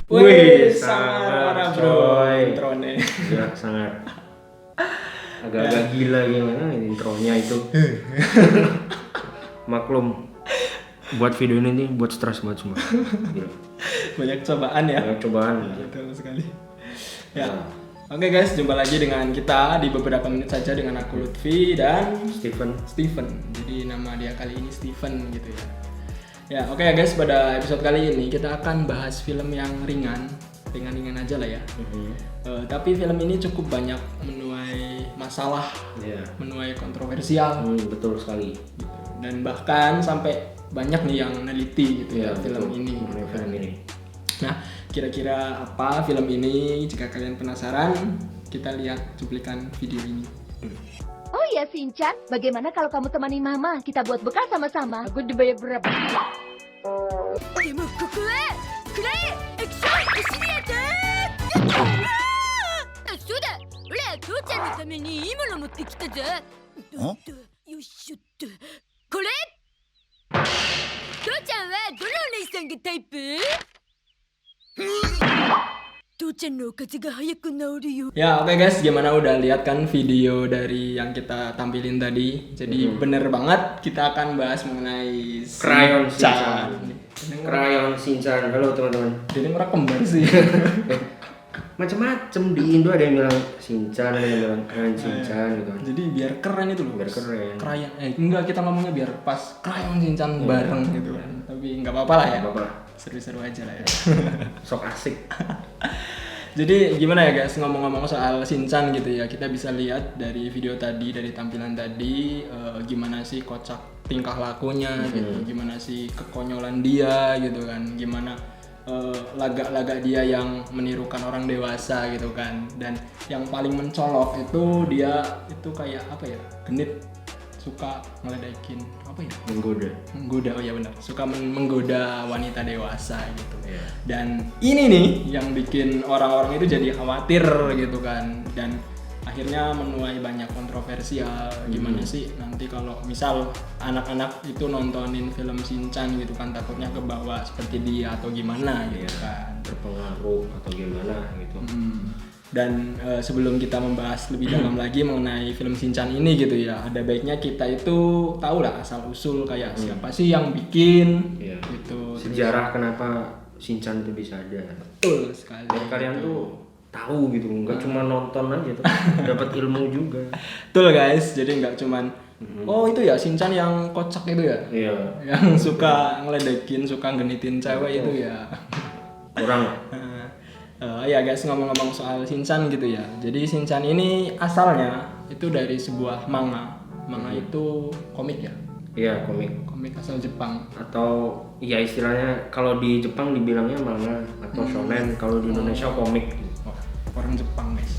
Wih, sangat sangat parah bro coy. intronya. Ya sangat agak-agak gila gimana intronya itu. Maklum buat video ini nih buat stres banget semua. Gila. Banyak cobaan ya. Banyak cobaan. Betul sekali. Ya. Oke guys, jumpa lagi dengan kita di beberapa menit saja dengan aku Lutfi dan Steven. Jadi nama dia kali ini Steven gitu ya. Ya, oke ya guys, pada episode kali ini kita akan bahas film yang ringan aja lah ya. Tapi film ini cukup banyak menuai masalah, menuai kontroversial. Betul sekali. Gitu. Dan bahkan sampai banyak nih yang neliti gitu ya film ini. Film ini. Nah, kira-kira apa film ini? Jika kalian penasaran, kita lihat cuplikan video ini. Oh iya Shinchan, bagaimana kalau kamu temani Mama? Kita buat bekal sama-sama. Aku dibayar berapa? Demo kuku wa kurai action shiriyata. Sudah,俺は父ちゃんのためにいいもの持ってきたぞ。よいしょっと。これ。父ちゃんはどのお姉さんがタイプ？Ya oke guys, gimana udah lihat kan video dari yang kita tampilin tadi? Jadi bener banget kita akan bahas mengenai Crayon Shinchan. Crayon Shinchan. Halo teman-teman. Jadi mereka kembar sih. Macam-macam di Indo ada yang bilang Shinchan, ada yang bilang Crayon Shinchan gitu. Jadi biar keren itu loh. Biar keren. Crayon. Enggak, kita ngomongnya biar pas Crayon Shinchan bareng gitu kan. Tapi nggak apa-apa lah ya. Nggak apa-apa. Seru-seru aja lah ya. Sok asik. Jadi gimana ya guys, ngomong-ngomong soal Shinchan gitu ya, kita bisa lihat dari video tadi, dari tampilan tadi, gimana sih kocak tingkah lakunya gitu, gimana sih kekonyolan dia gitu kan, gimana laga-laga dia yang menirukan orang dewasa gitu kan. Dan yang paling mencolok itu dia itu kayak apa ya, genit, suka ngeledekin apa ya, menggoda, oh ya benar, suka menggoda wanita dewasa gitu. Dan ini nih yang bikin orang-orang itu jadi khawatir gitu kan, dan akhirnya menuai banyak kontroversial. Gimana sih nanti kalau misal anak-anak itu nontonin film Shinchan gitu kan, takutnya kebawa seperti dia atau gimana gitu kan, terpengaruh atau gimana gitu. Dan sebelum kita membahas lebih dalam lagi mengenai film Shinchan ini gitu ya, ada baiknya kita itu tahu lah asal usul kayak siapa sih yang bikin gitu, sejarah kenapa Shinchan itu bisa ada. Betul sekali. Dan kalian tuh tahu gitu, nggak cuma nonton aja tuh, dapat ilmu juga. Betul guys, jadi nggak cuman oh itu ya Shinchan yang kocak itu ya, yang suka ngeledekin, suka genitin cewek itu ya. Kurang. Ya guys, ngomong-ngomong soal Shinchan gitu ya. Jadi Shinchan ini asalnya itu dari sebuah manga. Manga itu komik ya? Iya, komik. Komik asal Jepang. Atau ya istilahnya kalau di Jepang dibilangnya manga atau shonen, kalau di Indonesia komik. Oh, orang Jepang guys.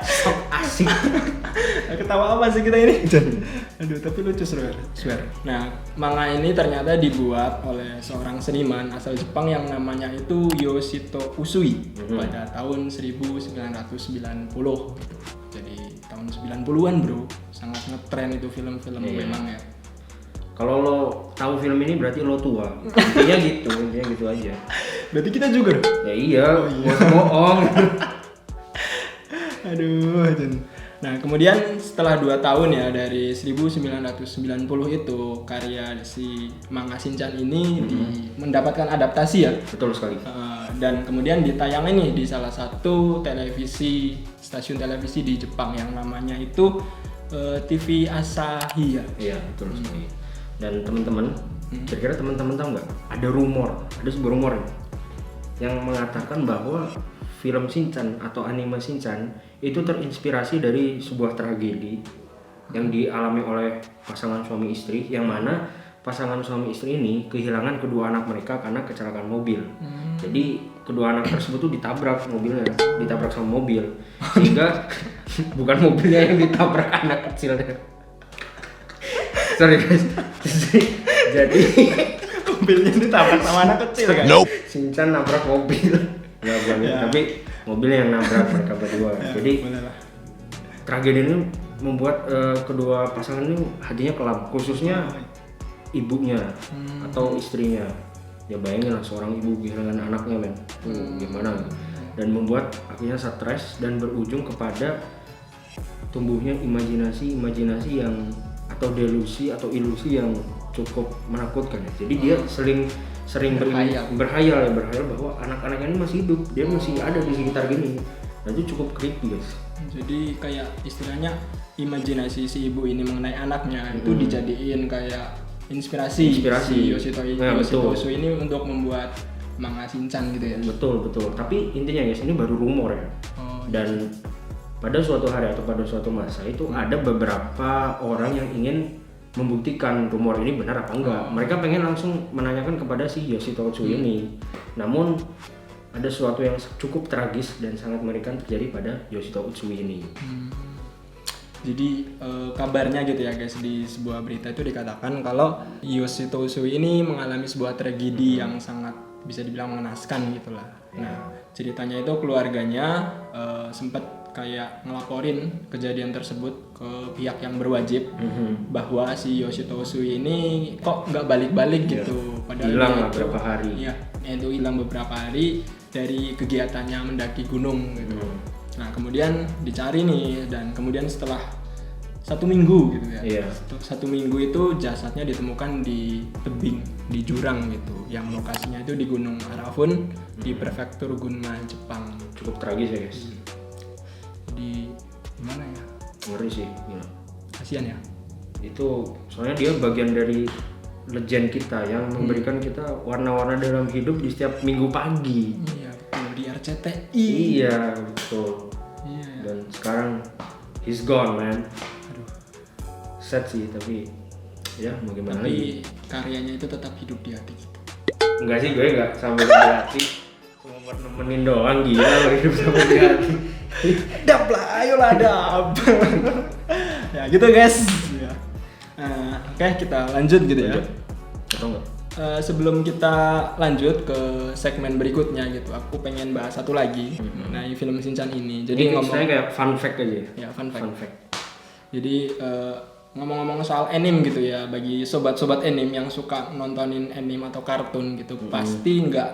Sok asik. Ketawa apa sih kita ini? Aduh, tapi lucu swear. Nah, manga ini ternyata dibuat oleh seorang seniman asal Jepang yang namanya itu Yoshito Usui pada tahun 1990. Jadi tahun 90-an bro, sangat ngetren itu film-film memang ya. Kalau lo tahu film ini berarti lo tua. Intinya gitu aja. Berarti kita juga. Ya iya, bohong. Aduh, nah kemudian setelah 2 tahun ya dari 1990 itu karya si manga Shinchan ini mendapatkan adaptasi ya. Betul sekali. Dan kemudian ditayangin nih di salah satu stasiun televisi di Jepang yang namanya itu TV Asahi ya. Iya betul sekali. Dan teman-teman, kira-kira teman-teman tahu nggak? Ada sebuah rumor yang mengatakan bahwa film Shinchan atau anime Shinchan itu terinspirasi dari sebuah tragedi yang dialami oleh pasangan suami istri, yang mana pasangan suami istri ini kehilangan kedua anak mereka karena kecelakaan mobil. Jadi kedua anak tersebut tuh ditabrak sama mobil, sehingga bukan mobilnya yang ditabrak anak kecilnya. Sorry guys. Jadi mobilnya ditabrak sama anak kecil kan? Shinchan nabrak mobil. Nggak bukan tapi mobilnya yang nabrak mereka berdua. Jadi tragedi ini membuat kedua pasangan ini hatinya kelam, khususnya ibunya atau istrinya. Ya bayangin lah seorang ibu kehilangan anaknya men, gimana? Dan membuat akhirnya stres dan berujung kepada tumbuhnya imajinasi yang atau delusi atau ilusi yang cukup menakutkan ya. Jadi dia sering berhayal bahwa anak-anaknya ini masih hidup, dia masih ada di sekitar gini. Nah itu cukup creepy guys. Jadi kayak istilahnya imajinasi si ibu ini mengenai anaknya itu dijadiin kayak inspirasi si Yoshito Usu ini untuk membuat manga Shinchan gitu ya. Betul. Tapi intinya guys, ini baru rumor ya. Dan pada suatu hari atau pada suatu masa itu ada beberapa orang yang ingin membuktikan rumor ini benar apa enggak. Mereka pengen langsung menanyakan kepada si Yoshito Usu ini. Namun ada sesuatu yang cukup tragis dan sangat mengerikan terjadi pada Yoshito Usu ini. Jadi kabarnya gitu ya guys, di sebuah berita itu dikatakan kalau Yoshito Usu ini mengalami sebuah tragedi yang sangat bisa dibilang mengenaskan gitulah. Nah ceritanya itu keluarganya sempat kayak ngelaporin kejadian tersebut ke pihak yang berwajib bahwa si Yoshito Usu ini kok nggak balik-balik gitu. Padahal hilang beberapa hari. Iya, itu hilang beberapa hari dari kegiatannya mendaki gunung gitu. Nah kemudian dicari nih, dan kemudian setelah 1 minggu gitu ya, 1 minggu itu jasadnya ditemukan di tebing, di jurang gitu, yang lokasinya itu di Gunung Arafun di prefektur Gunma, Jepang. Cukup tragis ya guys. Di gimana ya? Ngeri sih. Ya. Kasian ya. Itu soalnya dia bagian dari legend kita yang memberikan kita warna-warna dalam hidup di setiap minggu pagi. Iya, betul, di RCTI. Iya, betul. Iya. Dan sekarang he's gone man. Aduh. Sad sih, tapi ya mau gimana Tapi lagi. karyanya itu tetap hidup di hati kita. Enggak sih, gue enggak sampai di hati. Cuma buat nemenin doang, gila hidup sampai di hati. Dap lah, ayolah dap. Ya gitu guys. Ya. Oke, kita lanjut gitu ya. Atau enggak? Sebelum kita lanjut ke segmen berikutnya gitu, aku pengen bahas satu lagi mengenai film Shinchan ini. Jadi saya kayak fun fact aja. Ya, fun fact. Jadi ngomong-ngomong soal anime gitu ya, bagi sobat-sobat anime yang suka nontonin anime atau kartun gitu, pasti nggak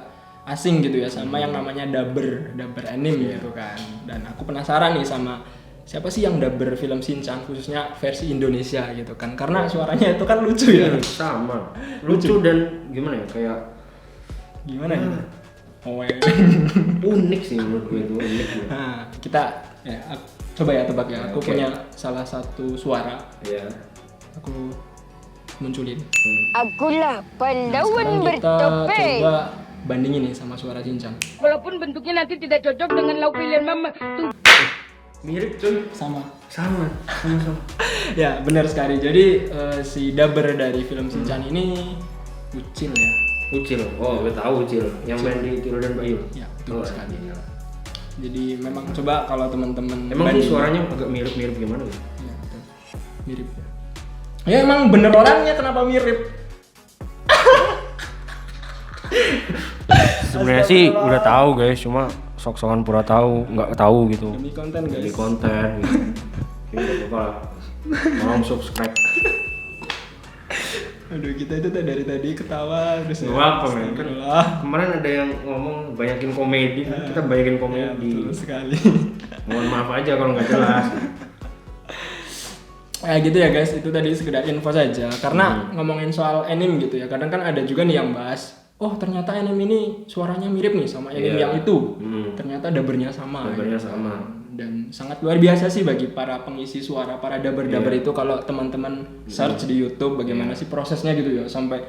asing gitu ya sama yang namanya dubber anime gitu kan. Dan aku penasaran nih sama siapa sih yang dubber film Shinchan, khususnya versi Indonesia gitu kan, karena suaranya itu kan lucu ya. Sama, lucu dan gimana ya, kayak gimana ya? Unik sih menurut gue itu, unik ya. Nah, kita ya, coba ya tebak ya. Aku punya salah satu suara. Iya. Aku munculin. Akulah Nah, pahlawan sekarang kita bertopeng. coba bandingin nih sama suara Shinchan. Walaupun bentuknya nanti tidak cocok dengan lauk pilihan mama. Tuh. Mirip cuy. Sama. Ya, benar sekali. Jadi si dubber dari film Shinchan ini Ucil ya. Ucil. Oh, gue tahu Ucil. Yang main di Tiro dan Bayu. Ya, betul sekali. Jadi memang coba kalau teman-teman Emang sih suaranya agak mirip-mirip gimana ya? Ya, betul. Mirip ya. Ya emang bener orangnya, kenapa mirip? Sebenarnya sih udah tahu guys, cuma sok-sokan pura tahu, nggak tahu gitu. Demi konten guys. Demi konten gitu. Oke, nggak apa-apa lah. Tolong subscribe. Aduh, kita itu dari tadi ketawa terus Nggak apa men, kan Astagfirullah. kemarin ada yang ngomong banyakin komedi, kan kita banyakin Ya, komedi. betul sekali. Mohon maaf aja kalau nggak jelas. Gitu ya guys, itu tadi sekedar info saja. Karena ngomongin soal anime gitu ya, kadang kan ada juga nih yang bahas, oh ternyata anime ini suaranya mirip nih sama anime yang itu. Ternyata dubbernya sama. Dubbernya gitu. sama. Dan sangat luar biasa sih bagi para pengisi suara, para dubber itu kalau teman-teman search di YouTube bagaimana sih prosesnya gitu ya, sampai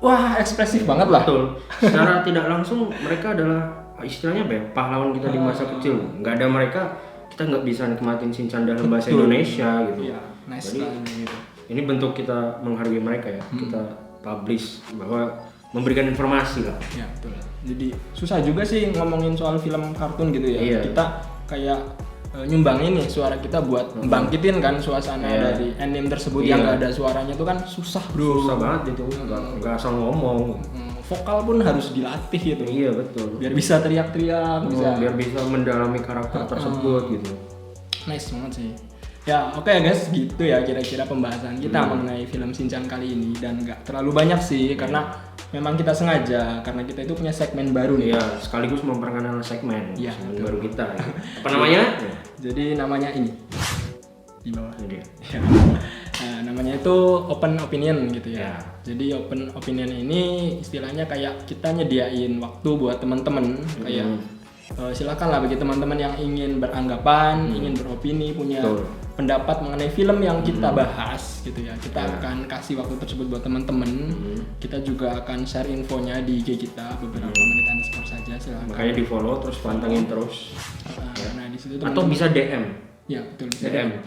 wah ekspresif banget lah. Betul. Secara tidak langsung mereka adalah istilahnya apa ya, pahlawan kita di masa kecil. Nggak ada mereka, kita nggak bisa nikmatin Shinchan dalam bahasa Indonesia gitu. Iya, nice Jadi sekali gitu. ini bentuk kita menghargai mereka ya. Kita publish bahwa memberikan informasi lah. Ya betul. Jadi susah juga sih ngomongin soal film kartun gitu ya. Iya. Kita kayak nyumbangin nih suara kita buat bangkitin kan suasana dari anime tersebut yang nggak ada suaranya itu kan susah bro. Susah banget itu, nggak asal ngomong. Vokal pun harus dilatih gitu. Iya betul. Biar bisa teriak-teriak, Biar bisa mendalami karakter tersebut gitu. Nice banget sih. Ya oke guys, gitu ya kira-kira pembahasan kita mengenai film Shinchan kali ini. Dan nggak terlalu banyak sih, karena memang kita sengaja, karena kita itu punya segmen baru nih. Iya, sekaligus memperkenalkan segmen baru kita. Apa namanya? Jadi namanya ini di bawah. Ini dia. Ya. Nah, namanya itu open opinion gitu ya. Jadi open opinion ini istilahnya kayak kita nyediain waktu buat teman-teman kayak silakan lah bagi teman-teman yang ingin beranggapan, ingin beropini, punya pendapat mengenai film yang kita bahas gitu ya. Kita akan kasih waktu tersebut buat teman-teman. Kita juga akan share infonya di IG kita beberapa menit underscore saja, silakan. Makanya di follow terus pantengin terus. Nah di situ Atau bisa DM. Ya betul, bisa DM.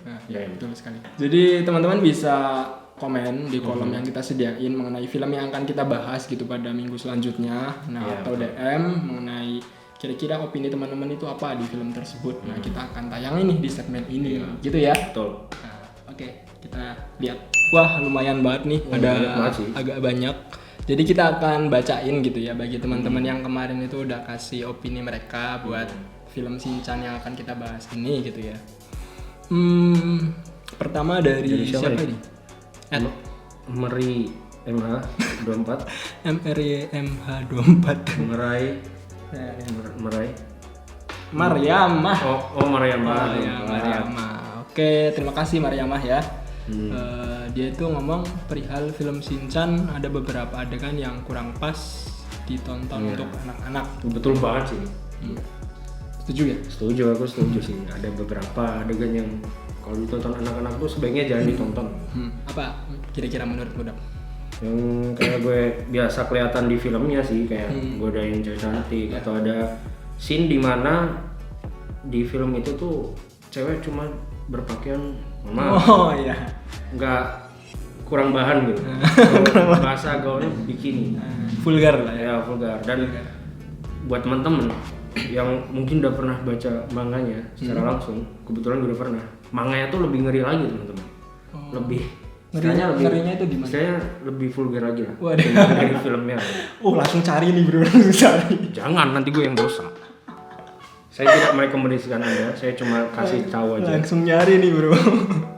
Nah, ya, betul sekali. Jadi teman-teman bisa komen di kolom yang kita sediain mengenai film yang akan kita bahas gitu pada minggu selanjutnya. Nah, atau DM mengenai kira-kira opini teman-teman itu apa di film tersebut. Nah, kita akan tayangin nih di segmen ini, gitu ya. Betul. Nah, oke, kita lihat. Wah, lumayan banget nih, ada agak banyak. Jadi kita akan bacain gitu ya bagi teman-teman yang kemarin itu udah kasih opini mereka buat film Shinchan yang akan kita bahas ini gitu ya. Pertama dari siapa ini? Meri MH24. MRYMH24. Merai. Mariamah. Oh Mariamah. Mariamah. Oke, terima kasih Mariamah ya. Dia itu ngomong perihal film Shinchan ada beberapa adegan yang kurang pas ditonton untuk anak-anak. Betul banget sih. Setuju ya? Aku setuju sih. Ada beberapa adegan yang kalau ditonton anak-anak tuh sebaiknya jangan ditonton. Apa kira-kira menurutmu, Dap? Yang kayak gue biasa kelihatan di filmnya sih, kayak godain cewek cantik atau ada scene di mana di film itu tuh cewek cuma berpakaian nggak kurang bahan gitu. Bahasa gaulnya bikini. Vulgar lah ya. Ya vulgar. Dan buat teman-teman yang mungkin udah pernah baca manganya secara langsung, kebetulan gue udah pernah. Manganya tuh lebih ngeri lagi teman-teman. Ngerinya itu gimana? Saya lebih vulgar lagi lah. Waduh. Dari filmnya. Langsung cari nih bro, langsung cari. Jangan, nanti gue yang dosa. Saya tidak merekomendasikan Anda, saya cuma kasih tahu aja. Langsung nyari nih bro.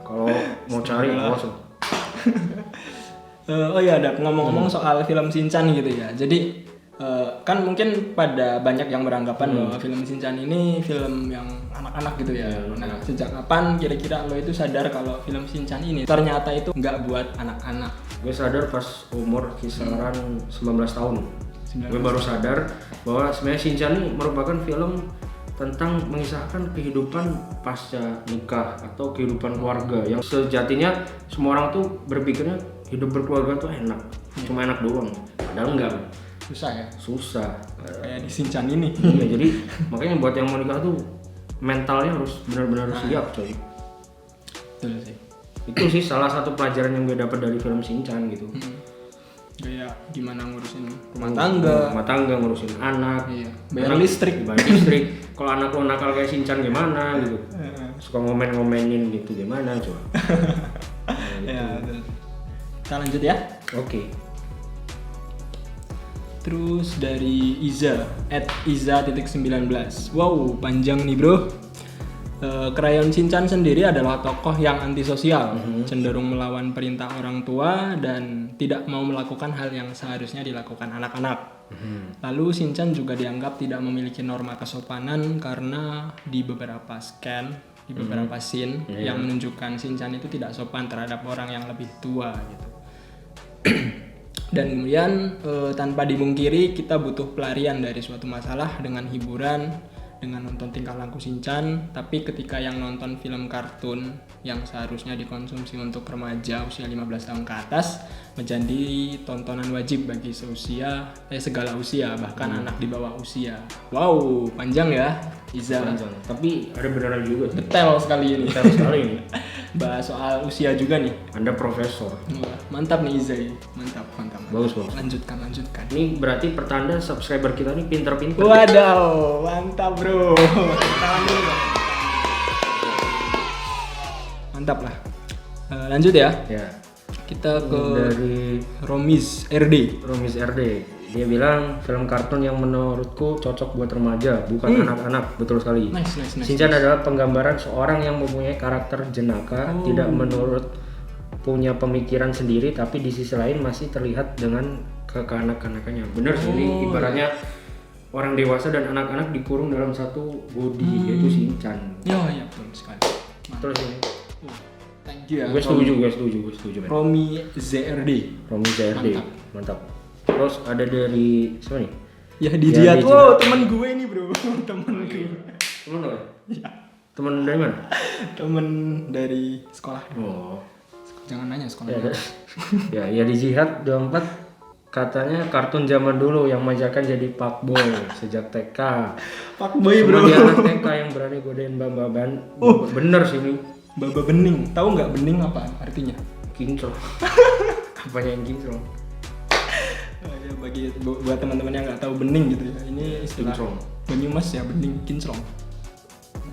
Kalau mau cari, awas. Oh iya, Dap, ngomong-ngomong soal film Shinchan gitu ya. Jadi kan mungkin pada banyak yang beranggapan bahwa film Shinchan ini film yang anak-anak gitu ya. Nah, sejak kapan kira-kira lo itu sadar kalau film Shinchan ini ternyata itu nggak buat anak-anak? Gue sadar pas umur kisaran 19 tahun. Gue baru sadar bahwa sebenarnya Shinchan ini merupakan film tentang mengisahkan kehidupan pasca nikah atau kehidupan keluarga yang sejatinya semua orang tuh berpikirnya hidup berkeluarga tuh enak, cuma enak doang. Padahal enggak. Susah ya? Susah. Kayak di Shinchan ini. Iya, jadi makanya buat yang mau nikah tuh mentalnya harus benar-benar siap, coy. Betul sih. Itu sih salah satu pelajaran yang gue dapat dari film Shinchan gitu. Kayak gimana ngurusin rumah tangga, ngurusin anak, bayar listrik. Kalau anak lo nakal kayak Shinchan gimana gitu. Suka ngomen-ngomenin gitu gimana coba. Ya, betul. Kita lanjut ya. Oke. Terus dari Iza @iza.19. Wow, panjang nih bro. Crayon Shinchan sendiri adalah tokoh yang antisosial, cenderung melawan perintah orang tua dan tidak mau melakukan hal yang seharusnya dilakukan anak-anak. Lalu Shinchan juga dianggap tidak memiliki norma kesopanan karena di beberapa scene yang menunjukkan Shinchan itu tidak sopan terhadap orang yang lebih tua gitu. Dan kemudian tanpa dimungkiri kita butuh pelarian dari suatu masalah dengan hiburan, dengan nonton tingkah laku Shinchan. Tapi ketika yang nonton film kartun yang seharusnya dikonsumsi untuk remaja usia 15 tahun ke atas menjadi tontonan wajib bagi segala usia, bahkan anak di bawah usia. Wow, panjang ya Iza. Panjang. Tapi ada beneran juga. Detail sekali ini. Bahas soal usia juga nih. Anda profesor. Wah, mantap nih Iza. Mantap. Bagus. Lanjutkan. Ini berarti pertanda subscriber kita nih pinter-pinter. Wadaw, mantap bro. Mantap lah. Lanjut ya. Ya. Kita ke dari Romiz RD. Dia bilang film kartun yang menurutku cocok buat remaja, bukan anak-anak. Betul sekali. Nice. Shinchan adalah penggambaran seorang yang mempunyai karakter jenaka, tidak menurut punya pemikiran sendiri, tapi di sisi lain masih terlihat dengan kekanak-kanakannya. Bener sih, ini ibaratnya orang dewasa dan anak-anak dikurung dalam satu body, yaitu Shinchan. Iya betul sekali. Terus ini, Thank you ya. gue setuju. Romi ZRD. Mantap. Terus ada dari siapa nih? Ya Dijiat. Wow, temen gue nih bro. Temen gue. Temen lo? Iya. Temen dari mana? Temen dari sekolah. Oh. Jangan nanya sekolah. Ya di Jihad 24 katanya kartun zaman dulu yang majakan jadi Pak Boy sejak TK. Pak Boy bro. Cuma dia anak TK yang berani godain Bamba-ban. Bener sih ini. Baba bening. Tahu nggak bening apa artinya? Kinclong. Apanya yang kinclong? Ya, buat teman-teman yang nggak tahu bening gitu ya. Ini istilah Kinclong. Banyumas ya, bening kinclong.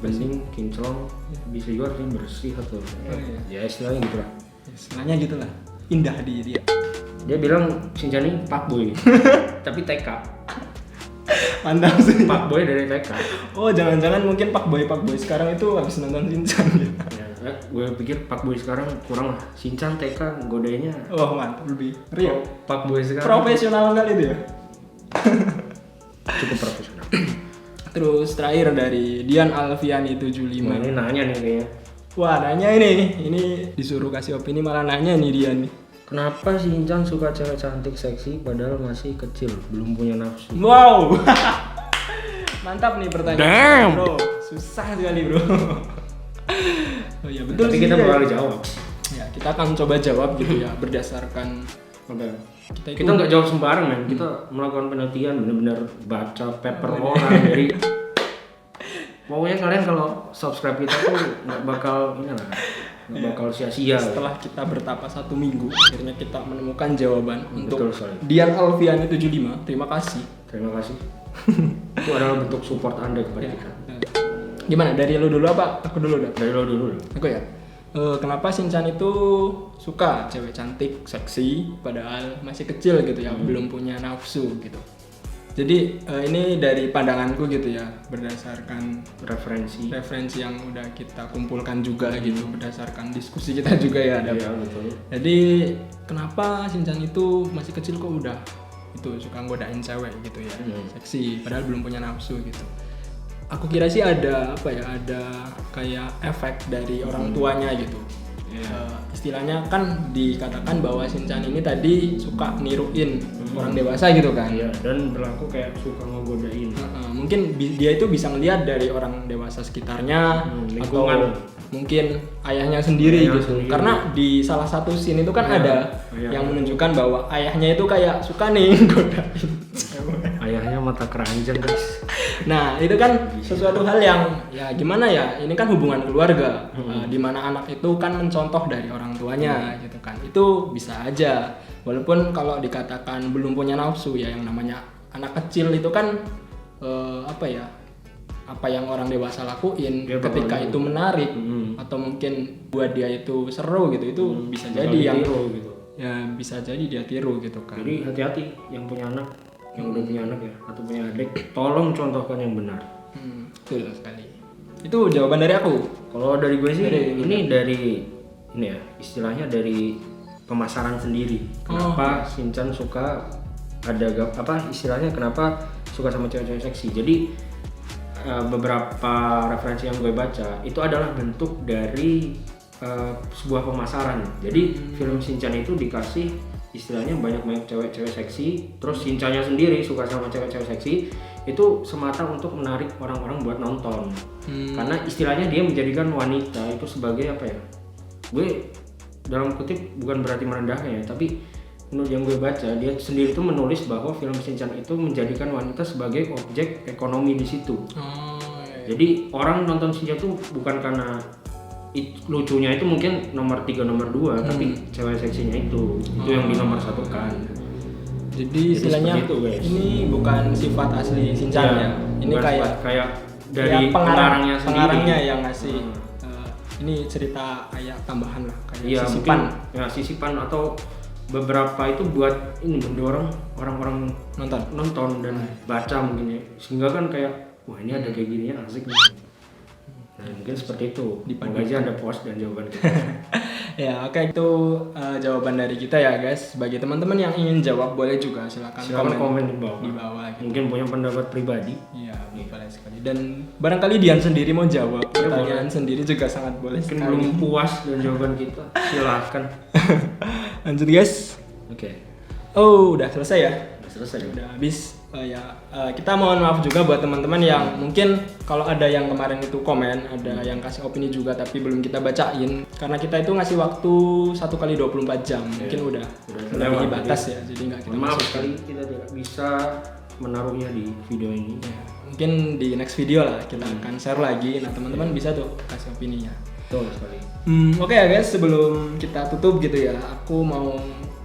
Bening, kinclong, bisa juga artinya bersih atau iya. ya istilahnya gitu lah. Istilahnya gitulah. Indah di dia. Dia bilang Shinchan ini Pak Boy. Tapi TK. Mantap sih. Pak Boy dari TK. Oh, jangan-jangan mungkin Pak Boy sekarang itu habis nonton Shinchan ya. Gue pikir Pak Boy sekarang kurang lah. Shinchan TK godainnya. Oh, mantap lebih real. Pak Boy sekarang Profesional kali itu ya. cukup profesional. Terus terakhir dari Dian Alfiani 75. Nah, ini nanya nih kayaknya. Wah, nanya ini disuruh kasih opini malah nanya nih Dian nih. Kenapa Shinchan suka cewek cantik seksi padahal masih kecil, belum punya nafsu? Wow. Mantap nih pertanyaan. Bro, susah sekali, Bro. Oh iya, betul. Tapi sih, kita ya. bakal jawab. Ya, kita akan coba jawab gitu ya berdasarkan Kita nggak jawab sembarang men. Kita melakukan penelitian, benar-benar baca paper orang. Jadi pokoknya kalian kalau subscribe kita tuh nggak bakal bakal sia-sia. Setelah kita bertapa 1 minggu, akhirnya kita menemukan jawaban untuk sekali. Dian Alfiani 75. Terima kasih. Terima kasih. Itu adalah bentuk support Anda kepada kita. Gimana? Dari lo dulu apa? Aku dulu dah. Dari lo dulu. Aku ya. Kenapa Shinchan itu suka cewek cantik, seksi, padahal masih kecil gitu ya, belum punya nafsu gitu. Jadi ini dari pandanganku gitu ya, berdasarkan Referensi yang udah kita kumpulkan juga gitu, berdasarkan diskusi kita juga ya. Iya, betul. Jadi kenapa Shinchan itu masih kecil kok udah itu suka godain cewek gitu ya, seksi, padahal belum punya nafsu gitu. Aku kira sih ada kayak efek dari orang tuanya gitu. Istilahnya kan dikatakan bahwa Shinchan ini tadi suka niruin orang dewasa gitu kan. Iya, dan berlaku kayak suka ngegodain. Mungkin dia itu bisa ngelihat dari orang dewasa sekitarnya atau mungkin ayahnya sendiri gitu. Karena di salah satu scene itu kan ada yang menunjukkan bahwa ayahnya itu kayak suka nih godain. Ayahnya mata keranjang guys. Nah itu kan sesuatu hal yang ya gimana ya, ini kan hubungan keluarga di mana anak itu kan mencontoh dari orang tuanya gitu kan. Itu bisa aja walaupun kalau dikatakan belum punya nafsu ya, yang namanya anak kecil itu kan apa yang orang dewasa lakuin dia ketika itu menarik atau mungkin buat dia itu seru gitu, itu bisa jadi yang gitu. Ya bisa jadi dia tiru gitu kan. Jadi hati-hati yang punya anak, yang udah punya anak ya atau punya adik, tolong contohkan yang benar. Betul sekali. Itu jawaban dari aku. Kalau dari gue sih ini ya istilahnya dari pemasaran sendiri. Kenapa Shinchan suka istilahnya kenapa suka sama cewek-cewek seksi. Jadi beberapa referensi yang gue baca itu adalah bentuk dari sebuah pemasaran. Jadi film Shinchan itu dikasih istilahnya banyak cewek-cewek seksi, terus Shinchannya sendiri suka sama cewek-cewek seksi, itu semata untuk menarik orang-orang buat nonton. Karena istilahnya dia menjadikan wanita itu sebagai apa ya? Gue dalam kutip bukan berarti merendahnya ya, tapi menurut yang gue baca dia sendiri itu menulis bahwa film Shinchan itu menjadikan wanita sebagai objek ekonomi di situ. Jadi orang nonton Shinchan itu bukan karena lucunya itu mungkin nomor 3 nomor 2 tapi cewek seksinya itu yang di nomor 1-kan. Jadi istilahnya itu, ini bukan sifat asli Shinchan ya. Ini kayak dari pengarangnya sendiri. Pengarangnya yang ngasih ini cerita kayak tambahan lah, kayak sisipan. Ya sisipan atau beberapa itu buat ini mendorong orang-orang nonton dan baca mungkin ya, sehingga kan kayak wah ini ada kayak gini ya asik nih. Nah mungkin seperti itu. Semoga aja ada puas dan jawaban kita. Ya oke, itu jawaban dari kita ya guys. Bagi teman-teman yang ingin jawab boleh juga silakan komen di bawah. Gitu. Mungkin punya pendapat pribadi. Iya, boleh sekali. Dan barangkali Dian sendiri mau jawab pertanyaan sendiri juga sangat boleh. Mungkin belum puas dengan jawaban kita, silakan. Lanjut guys. Oke. Oh, udah selesai ya? Udah selesai. Udah habis. Kita mohon maaf juga buat teman-teman yang mungkin kalau ada yang kemarin itu komen, ada yang kasih opini juga tapi belum kita bacain karena kita itu ngasih waktu 1 kali 24 jam. Mungkin udah melebihi batas ya. Jadi nggak kita maaf sekali kita tidak bisa menaruhnya di video ini. Ya, mungkin di next video lah kita akan share lagi. Nah, teman-teman bisa tuh kasih opininya. Betul sekali. Oke ya guys, sebelum kita tutup gitu ya, aku mau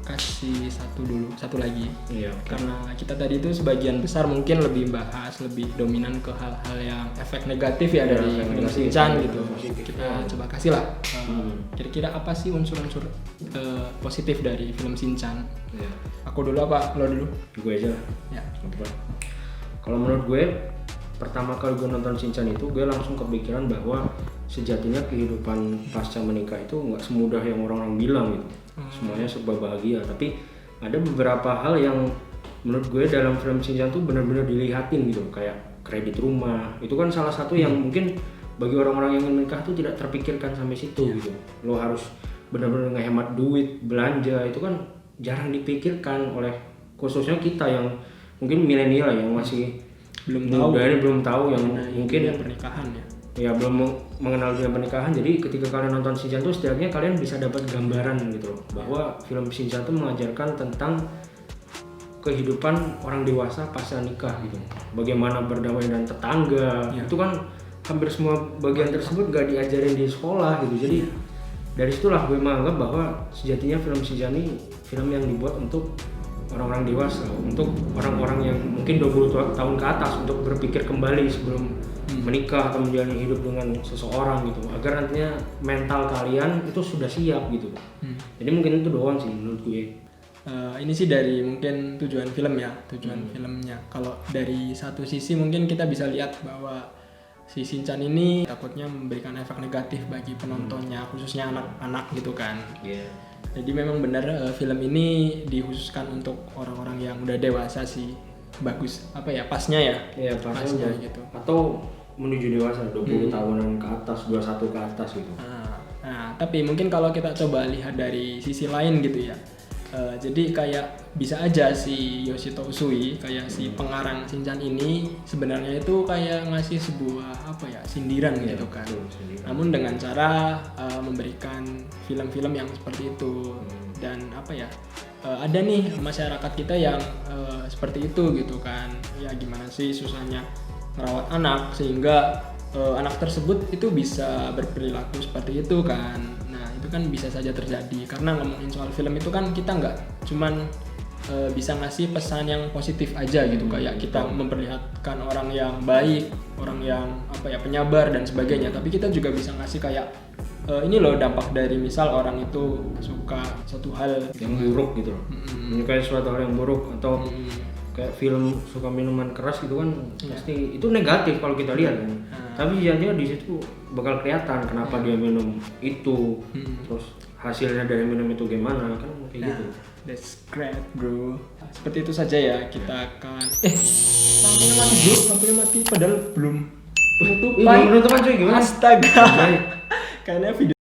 kasih satu lagi. Iya. Karena kita tadi itu sebagian besar mungkin lebih bahas, lebih dominan ke hal-hal yang efek negatif ya dari film Shinchan gitu. Kita coba kasih lah. Kira-kira apa sih unsur-unsur positif dari film Shinchan? Iya. Aku dulu apa? Lo dulu? Gue aja. Ya. Kalau menurut gue, pertama kali gue nonton Shinchan itu gue langsung kepikiran bahwa sejatinya kehidupan pasca menikah itu nggak semudah yang orang-orang bilang gitu. Semuanya serba bahagia, tapi ada beberapa hal yang menurut gue dalam film Shinchan tuh benar-benar dilihatin gitu, kayak kredit rumah. Itu kan salah satu yang mungkin bagi orang-orang yang ingin menikah tuh tidak terpikirkan sampai situ gitu. Lo harus benar-benar ngehemat duit, belanja, itu kan jarang dipikirkan oleh khususnya kita yang mungkin milenial yang masih belum tahu yang mungkin pernikahan ya belum mengenal dunia pernikahan. Jadi ketika kalian nonton Shinchan tuh setidaknya kalian bisa dapat gambaran gitu loh bahwa film Shinchan tuh mengajarkan tentang kehidupan orang dewasa pasca nikah gitu, bagaimana berdamai dengan tetangga. Itu kan hampir semua bagian tersebut gak diajarin di sekolah gitu. Jadi dari situlah gue menganggap bahwa sejatinya film Shinchan ini film yang dibuat untuk orang-orang dewasa, untuk orang-orang yang mungkin 20 tahun ke atas, untuk berpikir kembali sebelum menikah atau menjalani hidup dengan seseorang gitu, agar nantinya mental kalian itu sudah siap gitu. Jadi mungkin itu doang sih menurut gue. Ini sih dari mungkin tujuan film ya, filmnya. Kalau dari satu sisi mungkin kita bisa lihat bahwa si Shinchan ini takutnya memberikan efek negatif bagi penontonnya, khususnya anak-anak gitu kan. Jadi memang benar film ini dikhususkan untuk orang-orang yang udah dewasa sih. Bagus pasnya ya? Iya, pasnya gitu. Atau menuju dewasa 20 tahunan ke atas, 21 ke atas gitu. Nah, tapi mungkin kalau kita coba lihat dari sisi lain gitu ya. Jadi kayak bisa aja si Yoshito Usui, kayak si pengarang Shinchan ini sebenarnya itu kayak ngasih sebuah sindiran gitu kan. Namun dengan cara memberikan film-film yang seperti itu. Dan ada nih masyarakat kita yang seperti itu gitu kan. Ya gimana sih susahnya merawat anak sehingga anak tersebut itu bisa berperilaku seperti itu kan. Nah itu kan bisa saja terjadi, karena ngomongin soal film itu kan kita nggak cuman bisa ngasih pesan yang positif aja gitu, kayak kita memperlihatkan orang yang baik, orang yang penyabar dan sebagainya, tapi kita juga bisa ngasih kayak ini loh dampak dari misal orang itu suka suatu hal yang buruk gitu loh, menyukai suatu hal yang buruk, atau kayak film suka minuman keras gitu kan, pasti itu negatif kalau kita lihat kan. Tapi jadinya di situ bakal kelihatan kenapa dia minum itu, terus hasilnya dari minum itu gimana kan kayak gitu. That's great bro. Seperti itu saja ya, kita akan lampunya mati bro, lampunya mati padahal belum penutupan. Penutupan cuy gimana? Astaga. Kayaknya video